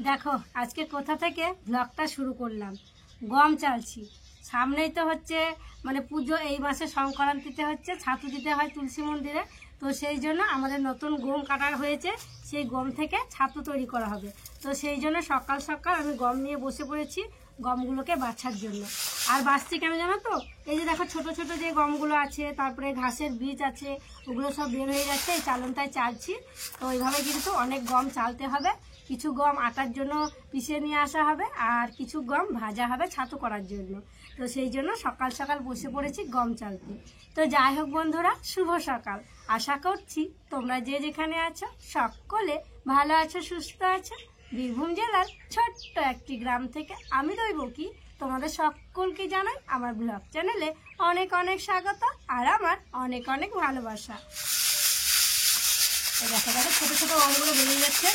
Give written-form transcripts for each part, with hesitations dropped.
দেখো আজকে কোথা থেকে ব্লগটা শুরু করলাম। গম চালছি, সামনেই তো হচ্ছে মানে পুজো, এই মাসে সংক্রান্তিতে হচ্ছে ছাতু দিতে হয় তুলসী মন্দিরে। তো সেই জন্য আমাদের নতুন গম কাটা হয়েছে, সেই গম থেকে ছাতু তৈরি করা হবে। তো সেই জন্য সকাল সকাল আমি গম নিয়ে বসে পড়েছি গমগুলোকে বাছার জন্য। আর বাছছি কেন জানো তো, এই যে দেখো ছোট ছোট যে গমগুলো আছে, তারপরে ঘাসের বীজ আছে, ওগুলো সব বের হয়ে যাচ্ছে, এই চালনটায় চালছি। তো ওইভাবে কিন্তু অনেক গম চালতে হবে। কিছু গম আটার জন্য পিষে নিয়ে আসা হবে, আর কিছু গম ভাজা হবে ছাতু করার জন্য। তো সেই জন্য সকাল সকাল বসে পড়েছি গম চালতে। তো যাই হোক বন্ধুরা, শুভ সকাল। আশা করছি তোমরা যে যেখানে আছো সকলে ভালো আছো, সুস্থ আছো। বীরভূম জেলার ছোট্ট একটি গ্রাম থেকে আমি দৈবকী তোমাদের সকলকে জানাই আমার ব্লগ চ্যানেলে অনেক অনেক স্বাগত আর আমার অনেক অনেক ভালোবাসা। দেখা দেখো ছোটো ছোটো গমগুলো বেরিয়ে যাচ্ছে,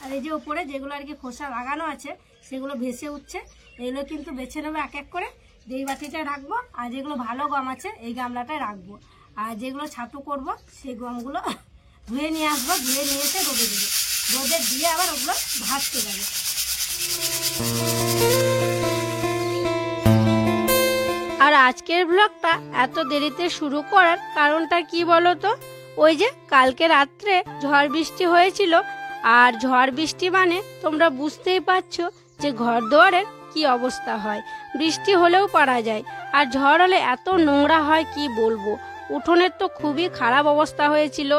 আর এই যে উপরে যেগুলো আর কি খোসা লাগানো আছে সেগুলো ভেসে উঠছে। এগুলো কিন্তু বেছে নেবো এক এক করে, যেই বাটিটায় রাখবো, আর যেগুলো ভালো গম আছে এই গামলাটায় রাখবো। আর যেগুলো ছাতু করব সেই গমগুলো ধুয়ে নিয়ে আসবো, ধুয়ে নিয়ে এসে রোদে দেবো, রোদে দিয়ে আবার ওগুলো ভাজতে যাবে। আর আজকের ব্লগটা এত দেরিতে শুরু করার কারণটা কি বলো তো, ওই যে কালকে রাত্রে ঝড় বৃষ্টি হয়েছিল। আর ঝড় বৃষ্টি মানে তোমরা বুঝতেই পারছো যে ঘর দুয়ারের কি অবস্থা হয়। বৃষ্টি হলেও পারা যায়, আর ঝড় হলে এত নোংরা হয় কি বলবো। উঠোনের তো খুবই খারাপ অবস্থা হয়েছিল,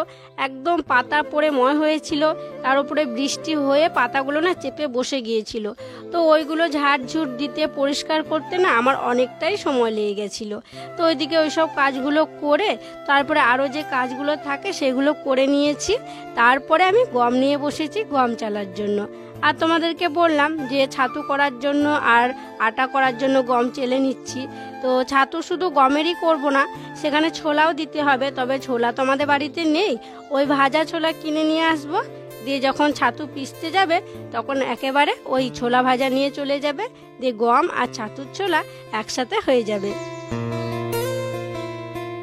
একদম পাতা পড়ে ময় হয়েছিল। তার উপরে বৃষ্টি হয়ে পাতাগুলো না চেপে বসে গিয়েছিল। তো ওইগুলো ঝাড়ঝুট দিতে পরিষ্কার করতে না আমার অনেকটাই সময় লেগে গেছিল। তো ওইদিকে ওইসব কাজগুলো করে তারপরে আরও যে কাজগুলো থাকে সেগুলো করে নিয়েছি। তারপরে আমি গম নিয়ে বসেছি গম চালার জন্য। আর তোমাদেরকে বললাম যে ছাতু করার জন্য আর আটা করার জন্য গম চেলে নিচ্ছি। তো ছাতু শুধু গমেরই করব না, সেখানে ছোলাও দিতে হবে। তবে ছোলা তো আমাদের বাড়িতে নেই, ওই ভাজা ছোলা কিনে নিয়ে আসবো। দিয়ে যখন ছাতু পিষতে যাবে তখন একেবারে ওই ছোলা ভাজা নিয়ে চলে যাবে, দিয়ে গম আর ছাতুর ছোলা একসাথে হয়ে যাবে।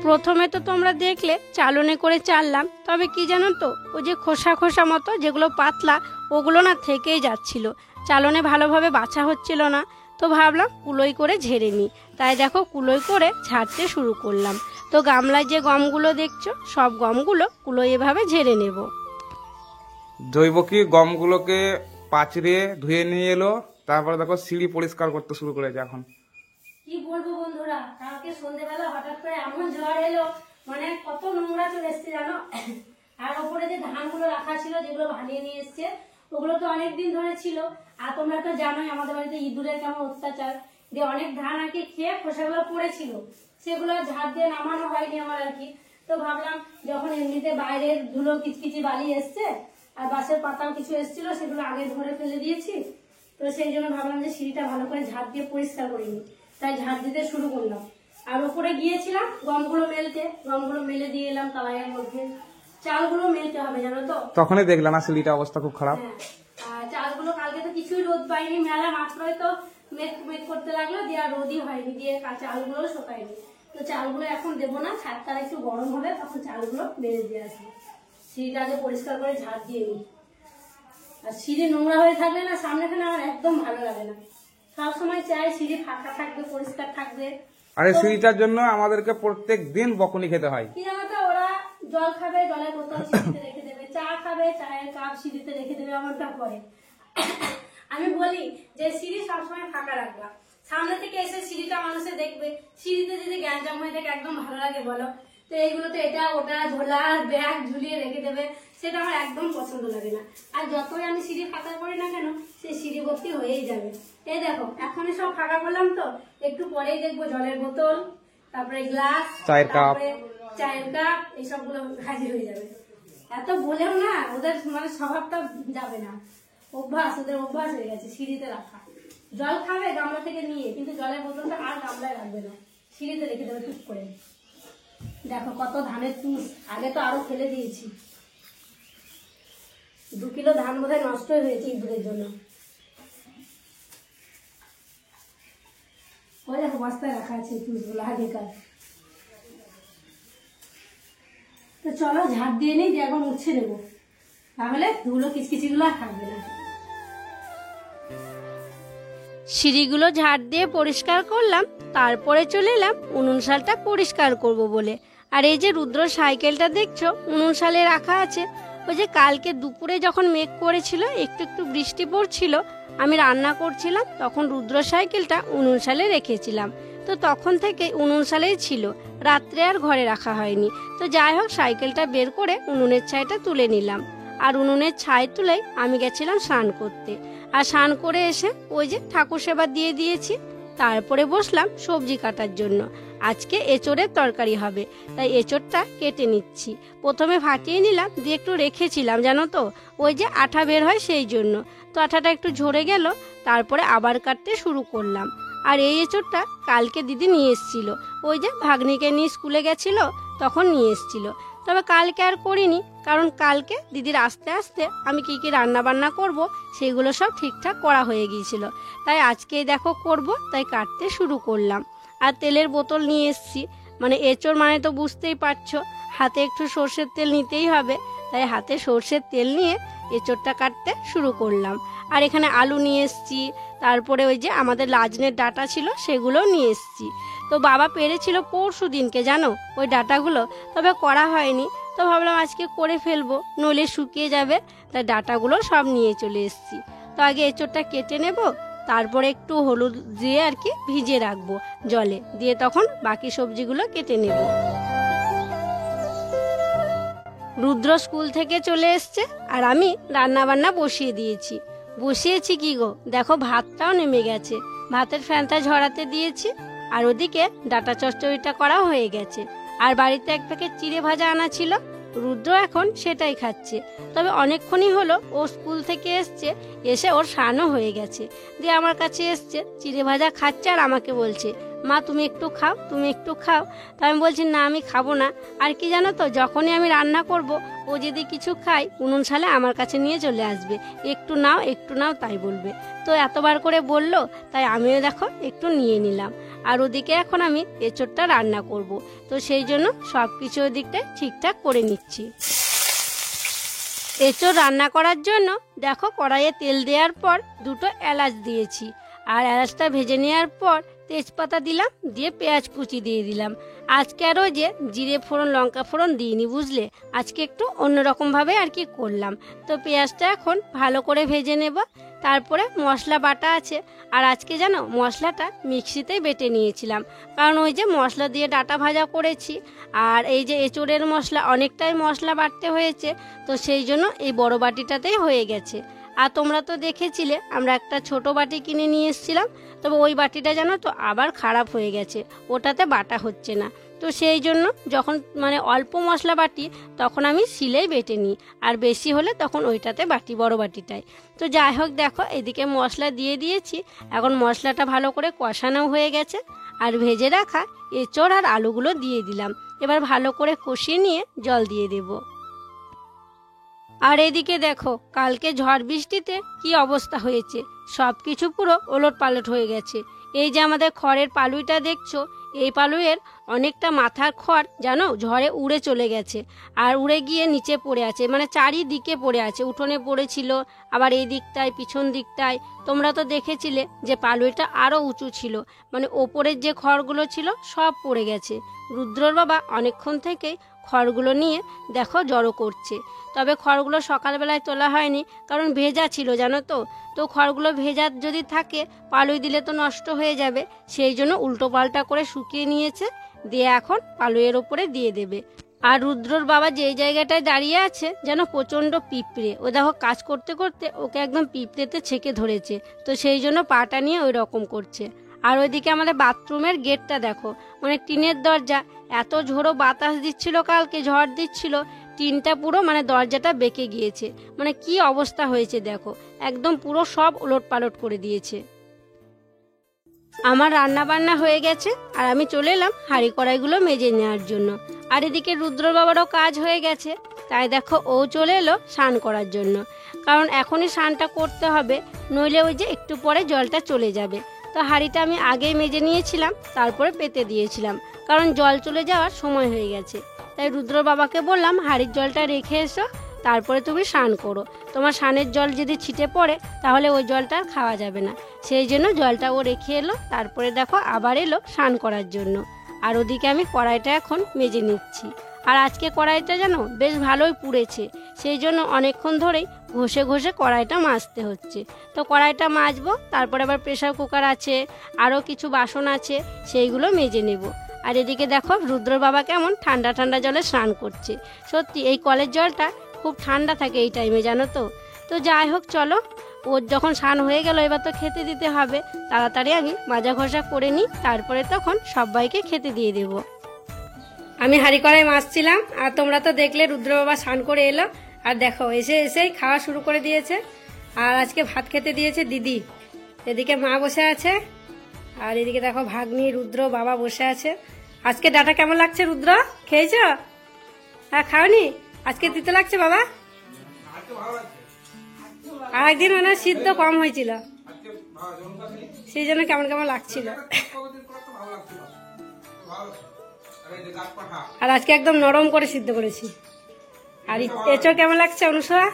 প্রথমে তো তোমরা দেখলে চালনে করে চাললাম, তবে কি জানো তো, ওই যে খোসা খোসা মতো যেগুলো পাতলা ওগুলো না থেকেই যাচ্ছিল, চালনে ভালোভাবে বাছা হচ্ছিল না। তো ভাবলাম কুলোই করে ঝেড়ে নিই, তাই দেখো কুলোই করে ঝাড়তে শুরু করলাম। তো গামলায় যে গমগুলো দেখছো সব গমগুলো কুলোই এভাবে ঝেড়ে নেব। জৈবকী গমগুলোকে পাচড়ে ধুয়ে নিয়ে এলো, তারপরে দেখো সিঁড়ি পরিষ্কার করতে শুরু করেছে এখন। কি বলবো বন্ধুরা, কালকে সন্ধ্যেবেলা হঠাৎ করে এমন ঝড় এলো, মানে কত নোংরা চলে এসছে জানো। আর ওপরে যে ধানগুলো রাখা ছিল যেগুলো ভানিয়ে নিয়ে এসছে, ওগুলো তো অনেকদিন ধরে ছিল। আর তোমরা তো জানোই আমাদের বাড়িতে ইঁদুরের কেমন অত্যাচার, যে অনেক ধান আর কি খেয়ে খোসাগুলো পড়েছিল, সেগুলো ঝাড় দিয়ে নামানো হয়নি আমার আর কি। তো ভাবলাম যখন এমনিতে বাইরের ধুলো কিচকিচি বালি এসছে আর বাসের পাতাও কিছু এসছিল, সেগুলো আগে ধরে ফেলে দিয়েছি। তো সেই জন্য ভাবলাম যে সিঁড়িটা ভালো করে ঝাড় দিয়ে পরিষ্কার করে নিই, তাই ঝাড় দিতে শুরু করলাম। আর ওপরে গিয়েছিলাম গমগুলো মেলতে, গমগুলো মেলে দিয়ে এলাম তালাইয়ের মধ্যে। চালগুলো মেলতে হবে জানো তো, তখনই দেখলাম না সিঁড়িটা অবস্থা খুব খারাপ। হ্যাঁ, আর চালগুলো কালকে তো কিছুই রোদ পাইনি, মেলা মাত্রই তো মেঘ মেঘ করতে লাগলো, দিয়ে আর রোদই হয়নি, দিয়ে চালগুলো শোকায়নি। তো চালগুলো এখন দেবো না, ছাদটা একটু গরম হলে তখন চালগুলো মেলে দিয়ে আসবো। সিঁড়িটা আগে পরিষ্কার করে ঝাড় দিয়ে নিই। আর সিঁড়ি নোংরা হয়ে থাকলে না সামনেখানে আমার একদম ভালো লাগে না। সবসময় চাই সিঁড়ি ফাঁকা থাকবে, পরিষ্কার থাকবে। আর এই সিঁড়িটার জন্য আমাদেরকে প্রত্যেক দিন বকুনি খেতে হয়। কি জানো তো, ওরা জল খাবে জলের বোতল সিঁড়িতে রেখে দেবে, চা খাবে চায়ের কাপ সিঁড়িতে রেখে দেবে, এমনটা করে। আমি বলি যে সিঁড়ি সবসময় ফাঁকা রাখবা, সামনে থেকে এসে সিঁড়িটা মানুষে দেখবে, সিঁড়িতে যদি গ্যাঞ্জাম হয়ে থাকে একদম ভালো লাগে বলো? তো এইগুলো তো এটা ওটা ঝোলা ব্যাগ ঝুলিয়ে রেখে দেবে, সেটা আমার একদম পছন্দ লাগে না। আর যতই আমি সিঁড়ি ফাঁকা করি না কেন, সেই সিঁড়ি ভর্তি হয়েই যাবে। এই দেখো এখনই সব ফাঁকা করলাম, তো একটু পরেই দেখবো জলের বোতল, তারপরে গ্লাস, চায়ের কাপ, এইসবগুলো হাজির হয়ে যাবে। এত বলেও না ওদের মানে স্বভাবটা যাবে না, অভ্যাস, ওদের অভ্যাস হয়ে গেছে সিঁড়িতে রাখা। জল খাবে গামলা থেকে নিয়ে, কিন্তু জলের বোতলটা আর গামলায় রাখবে না, সিঁড়িতে রেখে দেবে টুক করে। দেখো কত ধানের তুষ, আগে তো আরো ফেলে দিয়েছি। 2 কিলো ধান বোধহয় নষ্ট হয়েছে ইঁদুরের জন্য। ওই দেখো বস্তায় রাখা আছে তুষগুলো আগেকার। তো চলো ঝাড় দিয়ে নেই, দিয়ে এখন মুছে দেবো। তাহলে ধুলো কিচকিচিগুলো আর থাকবে না। সিঁড়িগুলো ঝাড় দিয়ে পরিষ্কার করলাম, তারপরে চলে এলাম উনুন শালটা পরিষ্কার করব বলে। আর এই যে রুদ্র সাইকেলটা দেখছো উনুন শালে রাখা আছে। ওই যে কালকে দুপুরে যখন মেঘ করেছিল, একটু একটু বৃষ্টি পড়ছিল, আমি রান্না করছিলাম, তখন রুদ্র সাইকেলটা উনুন শালে রেখেছিলাম। তো তখন থেকে উনুন শালেই ছিল, রাত্রে আর ঘরে রাখা হয়নি। তো যাই হোক, সাইকেলটা বের করে উনুনের ছাইটা তুলে নিলাম। আর উনুনের ছাই তুলেই আমি গেছিলাম স্নান করতে। আর স্নান করে এসে ওই যে ঠাকুর সেবা দিয়ে দিয়েছি, তারপরে বসলাম সবজি কাটার জন্য। আজকে এঁচোড়ের তরকারি হবে, তাই এঁচোড়টা কেটে নিচ্ছি। প্রথমে ফাটিয়ে নিলাম, দিয়ে একটু রেখেছিলাম জানো তো, ওই যে আঠা বের হয় সেই জন্য। তো আঠাটা একটু ঝরে গেল, তারপরে আবার কাটতে শুরু করলাম। আর এই এঁচোড়টা কালকে দিদি নিয়ে এসেছিল, ওই যে ভাগ্নিকে নিয়ে স্কুলে গেছিল তখন নিয়ে এসেছিল। তবে কালকে আর করিনি, কারণ কালকে দিদির আস্তে আস্তে আমি কি কি রান্না বান্না করব সেগুলো সব ঠিকঠাক করা হয়ে গিয়েছিল। তাই আজকেই দেখো করব, তাই কাটতে শুরু করলাম। আর তেলের বোতল নিয়ে এসেছি, মানে এঁচোড় মানে তো বুঝতেই পারছো, হাতে একটু সর্ষের তেল নিতেই হবে। তাই হাতে সর্ষের তেল নিয়ে এঁচোড়টা কাটতে শুরু করলাম। আর এখানে আলু নিয়ে এসেছি, তারপরে ওই যে আমাদের লাজনের ডাঁটা ছিল সেগুলোও নিয়ে এসেছি। তো বাবা পেরেছিল পরশু দিনকে জানো ওই ডাঁটাগুলো, তবে করা হয়নি। তো ভাবলাম আজকে করে ফেলবো, নইলে শুকিয়ে যাবে, তাই ডাঁটাগুলো সব নিয়ে চলে এসেছি। তো আগে এঁচোড়টা কেটে নেব, তারপরে একটু হলুদ দিয়ে আর কি ভিজিয়ে রাখবো জলে, দিয়ে তখন বাকি সবজিগুলো কেটে নেব। রুদ্র স্কুল থেকে চলে এসছে, আর আমি রান্না বান্না বসিয়েছি কি গো, দেখো ভাতটাও নেমে গেছে, ভাতের ফ্যানটা ঝরাতে দিয়েছি। আর ওদিকে ডাঁটা চচ্চড়িটা করা হয়ে গেছে। আর বাড়িতে এক প্যাকেট চিড়ে ভাজা আনা ছিল, রুদ্র এখন সেটাই খাচ্ছে। তবে অনেকক্ষণই হলো ও স্কুল থেকে এসে ওর স্নানও হয়ে গেছে, দিয়ে আমার কাছে এসছে, চিড়ে ভাজা খাচ্ছে আর আমাকে বলছে, মা তুমি একটু খাও, তুমি একটু খাও। তো আমি বলছি না, আমি খাবো না। আর কি জানো তো, যখনই আমি রান্না করব ও যদি কিছু খায় উনুন শালে আমার কাছে নিয়ে চলে আসবে, একটু নাও একটু নাও তাই বলবে। তো এতবার করে বললো, তাই আমিও দেখো একটু নিয়ে নিলাম। আর ওদিকে এখন আমি এঁচোড়টা রান্না করব, তো সেই জন্য সব কিছু ওদিকটায় ঠিকঠাক করে নিচ্ছি। এঁচোড় রান্না করার জন্য দেখো কড়াইয়ে তেল দেওয়ার পর দুটো এলাচ দিয়েছি। আর এলাচটা ভেজে নেওয়ার পর তেজপাতা দিলাম, দিয়ে পেঁয়াজ কুচি দিয়ে দিলাম। আজকে আরও যে জিরে ফোড়ন লঙ্কা ফোড়ন দিইনি, বুঝলে, আজকে একটু অন্যরকমভাবে আর কি করলাম। তো পেঁয়াজটা এখন ভালো করে ভেজে নেব। তারপরে মশলা বাটা আছে, আর আজকে জানো মশলাটা মিক্সিতেই বেটে নিয়েছিলাম, কারণ ওই যে মশলা দিয়ে ডাঁটা ভাজা করেছি। আর এই যে এঁচোড়ের মশলা অনেকটাই মশলা বাটতে হয়েছে, তো সেই জন্য এই বড় বাটিটাতেই হয়ে গেছে। আর তোমরা তো দেখেছিলে আমরা একটা ছোট বাটি কিনে নিয়ে এসেছিলাম, তবে ওই বাটিটা জানো তো আবার খারাপ হয়ে গেছে, ওটাতে বাটা হচ্ছে না। তো সেই জন্য যখন মানে অল্প মশলা বাটি তখন আমি শিলেই বেটে নিই, আর বেশি হলে তখন ওইটাতে বাটি, বড় বাটিটায়। তো যাই হোক দেখো এদিকে মশলা দিয়ে দিয়েছি, এখন মশলাটা ভালো করে কষানো হয়ে গেছে। আর ভেজে রাখা এঁচোড় আর আলুগুলো দিয়ে দিলাম, এবার ভালো করে কষিয়ে নিয়ে জল দিয়ে দেবো। আর এদিকে দেখো কালকে ঝড় বৃষ্টিতে কি অবস্থা হয়েছে, সব কিছু পুরো ওলট পালট হয়ে গেছে। এই যে আমাদের খড়ের পালুইটা দেখছো, এই পালুয়ের অনেকটা মাথার খড় জানো ঝড়ে উড়ে চলে গেছে, আর উড়ে গিয়ে নিচে পড়ে আছে, মানে চারিদিকে পড়ে আছে, উঠোনে পড়েছিল, আবার এই দিকটায় পিছন দিকটায়। তোমরা তো দেখেছিলে যে পালুইটা আরও উঁচু ছিল, মানে ওপরের যে খড়গুলো ছিল সব পড়ে গেছে। রুদ্রর বাবা অনেকক্ষণ থেকেই খড়গুলো নিয়ে দেখো জড়ো করছে, তবে খড়গুলো সকালবেলায় তোলা হয়নি, কারণ ভেজা ছিল জানো তো। তো খড়গুলো ভেজা যদি থাকে পালুই দিলে তো নষ্ট হয়ে যাবে, সেই জন্য উল্টো পাল্টা করে শুকিয়ে নিয়েছে, দিয়ে এখন পালুইয়ের ওপরে দিয়ে দেবে। আর রুদ্রর বাবা যেই জায়গাটায় দাঁড়িয়ে আছে যেন প্রচণ্ড পিঁপড়ে, ও দেখো কাজ করতে করতে ওকে একদম পিঁপড়েতে ছেঁকে ধরেছে, তো সেই জন্য পাটা নিয়ে ওই রকম করছে। আর ওইদিকে আমাদের বাথরুমের গেটটা দেখো, মানে টিনের দরজা, এত ঝোড়ো বাতাস দিচ্ছিল, কালকে ঝড় দিচ্ছিল, টিনটা পুরো মানে দরজাটা বেঁকে গিয়েছে, মানে কি অবস্থা হয়েছে দেখো, একদম পুরো সব ওলট পালট করে দিয়েছে। আমার রান্না বান্না হয়ে গেছে, আর আমি চলে এলাম হাঁড়ি কড়াইগুলো মেজে নেওয়ার জন্য। আর এদিকে রুদ্র বাবারও কাজ হয়ে গেছে, তাই দেখো ও চলে এলো স্নান করার জন্য, কারণ এখনই স্নানটা করতে হবে, নইলে ওই যে একটু পরে জলটা চলে যাবে। তো হাঁড়িটা আমি আগেই মেজে নিয়েছিলাম, তারপরে পেতে দিয়েছিলাম, কারণ জল চলে যাওয়ার সময় হয়ে গেছে। তাই রুদ্র বাবাকে বললাম হাঁড়ির জলটা রেখে এসো, তারপরে তুমি স্নান করো। তোমার স্নানের জল যদি ছিটে পড়ে তাহলে ওই জলটা আর খাওয়া যাবে না। সেই জন্য জলটা ও রেখে এলো, তারপরে দেখো আবার এলো স্নান করার জন্য। আর ওদিকে আমি কড়াইটা এখন মেজে নিচ্ছি। আর আজকে কড়াইটা যেন বেশ ভালোই পুড়েছে, সেই জন্য অনেকক্ষণ ধরেই ঘষে ঘষে কড়াইটা মাজতে হচ্ছে। তো কড়াইটা মাজবো, তারপরে আবার প্রেসার কুকার আছে, আরও কিছু বাসন আছে, সেইগুলো মেজে নেব। আর এদিকে দেখো রুদ্রর বাবা কেমন ঠান্ডা ঠান্ডা জলে স্নান করছে। সত্যি এই কলের জলটা খুব ঠান্ডা থাকে এই টাইমে, জানো তো। তো যাই হোক চলো, ওর যখন স্নান হয়ে গেল এবার তো খেতে দিতে হবে। তাড়াতাড়ি আমি মাজা ঘষা করে নিই, তারপরে তখন সবাইকে খেতে দিয়ে দেবো। আমি হাঁড়ি কড়াই মাজছিলাম, আর তোমরা তো দেখলে রুদ্র বাবা স্নান করে এলো। আর দেখো এসেই খাওয়া শুরু করে দিয়েছে। আর আজকে ভাত খেতে দিয়েছে দিদি। এদিকে মা বসে আছে, আর এদিকে দেখো ভাগ্নি রুদ্র বাবা বসে আছে। আজকে ডাটা কেমন লাগছে রুদ্র? খেয়েছ? হ্যাঁ খাওনি? আজকে দিতে লাগছে বাবা? আর একদিন মানে সিদ্ধ কম হয়েছিল, সেই জন্য কেমন কেমন লাগছিল। আর আজকে একদম নরম করে সিদ্ধ করেছি। আর এঁচড় কেমন লাগছে অনুসয়া?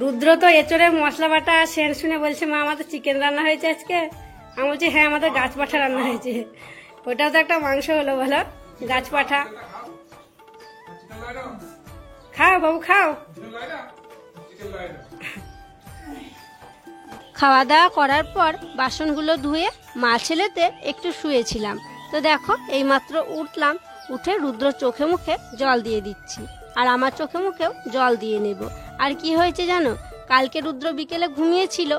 রুদ্র তো এঁচড়ের মশলা বাটা সেন শুনে বলছে মা আমাদের চিকেন রান্না হয়েছে আজকে। আমি বলছি হ্যাঁ আমাদের গাছ পাঠা রান্না হয়েছে। ওটাও তো একটা মাংস হলো বলো, গাছ পাঠা। খাও বাবু খাও। খাওয়া দাওয়া করার পর বাসনগুলো ধুয়ে মা ছেলেতে একটু শুয়েছিলাম। তো দেখো এইমাত্র উঠলাম, উঠে রুদ্র চোখে মুখে জল দিয়ে দিচ্ছি, আর আমার চোখে মুখেও জল দিয়ে নেব। আর কি হয়েছে জানো, কালকে রুদ্র বিকেলে ঘুমিয়েছিল,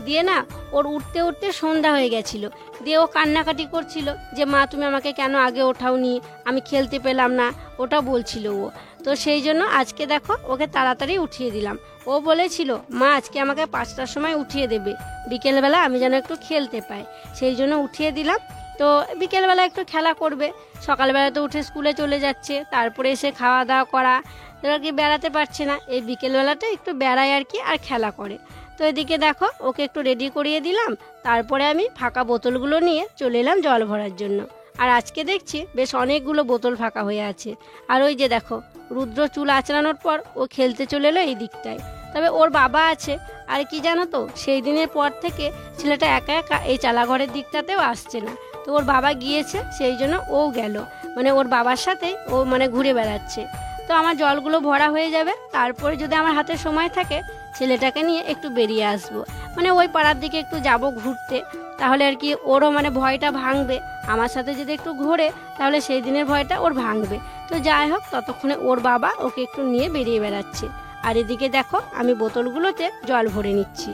দিয়ে না ওর উঠতে উঠতে সন্ধ্যা হয়ে গেছিল। দিয়ে ও কান্নাকাটি করছিল যে মা তুমি আমাকে কেন আগে ওঠাওনি, আমি খেলতে পেলাম না, ওটা বলছিল ও। তো সেই জন্য আজকে দেখো ওকে তাড়াতাড়ি উঠিয়ে দিলাম। ও বলেছিল মা আজকে আমাকে 5টার সময় উঠিয়ে দেবে, বিকেলবেলা আমি যেন একটু খেলতে পাই। সেই জন্য উঠিয়ে দিলাম। তো বিকেলবেলা একটু খেলা করবে, সকালবেলা তো উঠে স্কুলে চলে যাচ্ছে, তারপরে এসে খাওয়া দাওয়া করা, এবার কি বেড়াতে পারছে না, এই বিকেলবেলাটা একটু বেড়ায় আর কি, আর খেলা করে। তো এদিকে দেখো ওকে একটু রেডি করিয়ে দিলাম, তারপরে আমি ফাঁকা বোতলগুলো নিয়ে চলে এলাম জল ভরার জন্য। আর আজকে দেখছি বেশ অনেকগুলো বোতল ফাঁকা হয়ে আছে। আর ওই যে দেখো রুদ্র চুল আঁচড়ানোর পর ও খেলতে চলে এলো এই দিকটায়। তবে ওর বাবা আছে, আর কি জানো তো সেই দিনের পর থেকে ছেলেটা একা একা এই চালাঘরের দিকটাতেও আসছে না। তো ওর বাবা গিয়েছে, সেই জন্য ও গেল, মানে ওর বাবার সাথে ও মানে ঘুরে বেড়াচ্ছে। তো আমার জলগুলো ভরা হয়ে যাবে, তারপরে যদি আমার হাতে সময় থাকে ছেলেটাকে নিয়ে একটু বেরিয়ে আসবো, মানে ওই পাড়ার দিকে একটু যাব ঘুরতে। তাহলে আর কি ওরও মানে ভয়টা ভাঙবে, আমার সাথে যদি একটু ঘোরে তাহলে সেই দিনের ভয়টা ওর ভাঙবে। তো যাই হোক ততক্ষণে ওর বাবা ওকে একটু নিয়ে বেরিয়ে বেড়াচ্ছে। আর এদিকে দেখো আমি বোতলগুলোতে জল ভরে নিচ্ছি।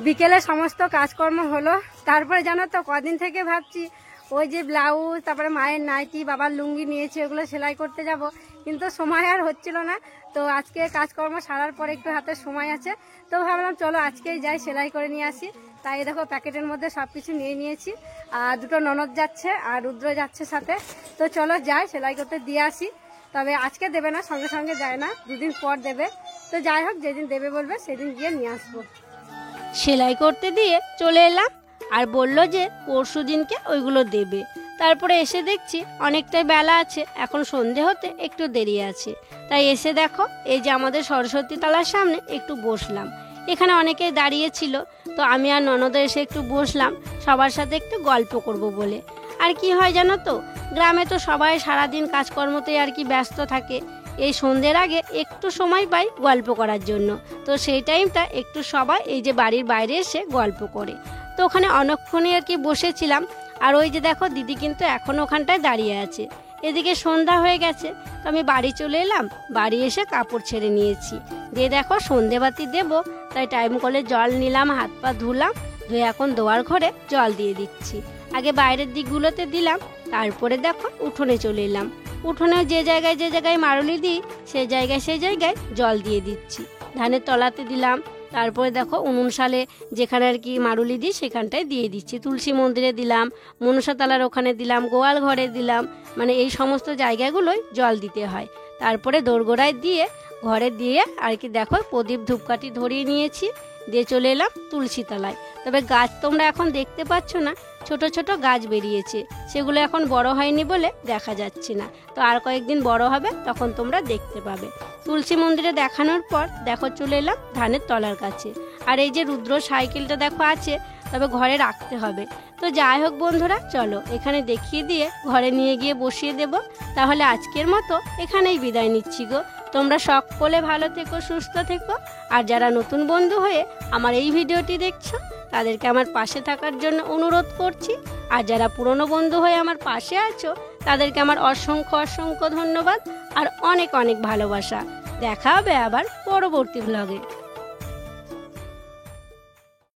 বিকেলে সমস্ত কাজকর্ম হলো, তারপরে জানো তো কদিন থেকে ভাবছি ওই যে ব্লাউজ, তারপরে মায়ের নাইটি, বাবার লুঙ্গি নিয়েছি, ওগুলো সেলাই করতে যাব, কিন্তু সময় আর হচ্ছিল না। তো আজকে কাজকর্ম সারার পরে একটু হাতে সময় আছে, তো ভাবলাম চলো আজকেই যাই সেলাই করে নিয়ে আসি। তাই দেখো প্যাকেটের মধ্যে সব কিছু নিয়ে নিয়েছি। আর দুটো ননদ যাচ্ছে আর রুদ্র যাচ্ছে সাথে। তো চলো যাই সেলাই করতে দিয়ে আসি। তবে আজকে দেবে না, সঙ্গে সঙ্গে যায় না, 2 দিন পর দেবে। তো যাই হোক যেদিন দেবে বলবে সেদিন গিয়ে নিয়ে আসবো। সেলাই করতে দিয়ে চলে এলাম, আর বললো যে পরশু দিনকে ওইগুলো দেবে। তারপরে এসে দেখছি অনেকটাই বেলা আছে, এখন সন্ধে হতে একটু দেরি আছে। তাই এসে দেখো এই যে আমাদের সরস্বতী তলার সামনে একটু বসলাম। এখানে অনেকেই দাঁড়িয়েছিল, তো আমি আর ননদে এসে একটু বসলাম সবার সাথে একটু গল্প করব বলে। আর কি হয় জানো তো, গ্রামে তো সবাই সারাদিন কাজকর্মতেই আর কি ব্যস্ত থাকে, এই সন্ধ্যের আগে একটু সময় পাই গল্প করার জন্য। তো সেই টাইমটা একটু সবাই এই যে বাড়ির বাইরে এসে গল্প করে। তো ওখানে অনেকক্ষণই আর কি বসেছিলাম। আর ওই যে দেখো দিদি কিন্তু এখন ওখানটায় দাঁড়িয়ে আছে। এদিকে সন্ধ্যা হয়ে গেছে, তো আমি বাড়ি চলে এলাম। বাড়ি এসে কাপড় ছেড়ে নিয়েছি, দিয়ে দেখো সন্ধেবাতি দেবো, তাই টাইম কলে জল নিলাম, হাত পা ধুলাম, ধুয়ে এখন দোয়ার ঘরে জল দিয়ে দিচ্ছি। আগে বাইরের দিকগুলোতে দিলাম, তারপরে দেখো উঠোনে চলে এলাম। উঠোনে যে জায়গায় মারুলি দিই সেই জায়গায় জল দিয়ে দিচ্ছি। ধানের তলাতে দিলাম, তারপরে দেখো উনুন সালে যেখানে আর কি মারুলি দিই সেখানটায় দিয়ে দিচ্ছি। তুলসী মন্দিরে দিলাম, মনসাতলার ওখানে দিলাম, গোয়াল ঘরে দিলাম, মানে এই সমস্ত জায়গাগুলোই জল দিতে হয়। তারপরে দোরগোড়ায় দিয়ে ঘরে দিয়ে আর কি দেখো প্রদীপ ধূপকাঠি ধরিয়ে নিয়েছি, দিয়ে চলে এলাম তুলসী তলায়। তবে গাছ তোমরা এখন দেখতে পাচ্ছ না, ছোট ছোট গাছ বেরিয়েছে, সেগুলো এখন বড় হয়নি বলে দেখা যাচ্ছে না। তো আর কয়েকদিন বড় হবে তখন তোমরা দেখতে পাবে। তুলসী মন্দিরে দেখানোর পর দেখো চলে এলাম ধানের তলার কাছে। আর এই যে রুদ্র সাইকেলটা দেখো আছে, তবে ঘরে রাখতে হবে। তো যাই হোক বন্ধুরা, চলো এখানে দেখিয়ে দিয়ে ঘরে নিয়ে গিয়ে বসিয়ে দেব। তাহলে আজকের মতো এখানেই বিদায় নিচ্ছি গো। তোমরা সকলে ভালো থেকো, সুস্থ থেকো। আর যারা নতুন বন্ধু হয়ে আমার এই ভিডিওটি দেখছো তাদেরকে আমার পাশে থাকার জন্য অনুরোধ করছি। আর যারা পুরনো বন্ধু হয়ে আমার পাশে আছো তাদেরকে আমার অসংখ্য অসংখ্য ধন্যবাদ আর অনেক অনেক ভালোবাসা। দেখা হবে আবার পরবর্তী ব্লগে।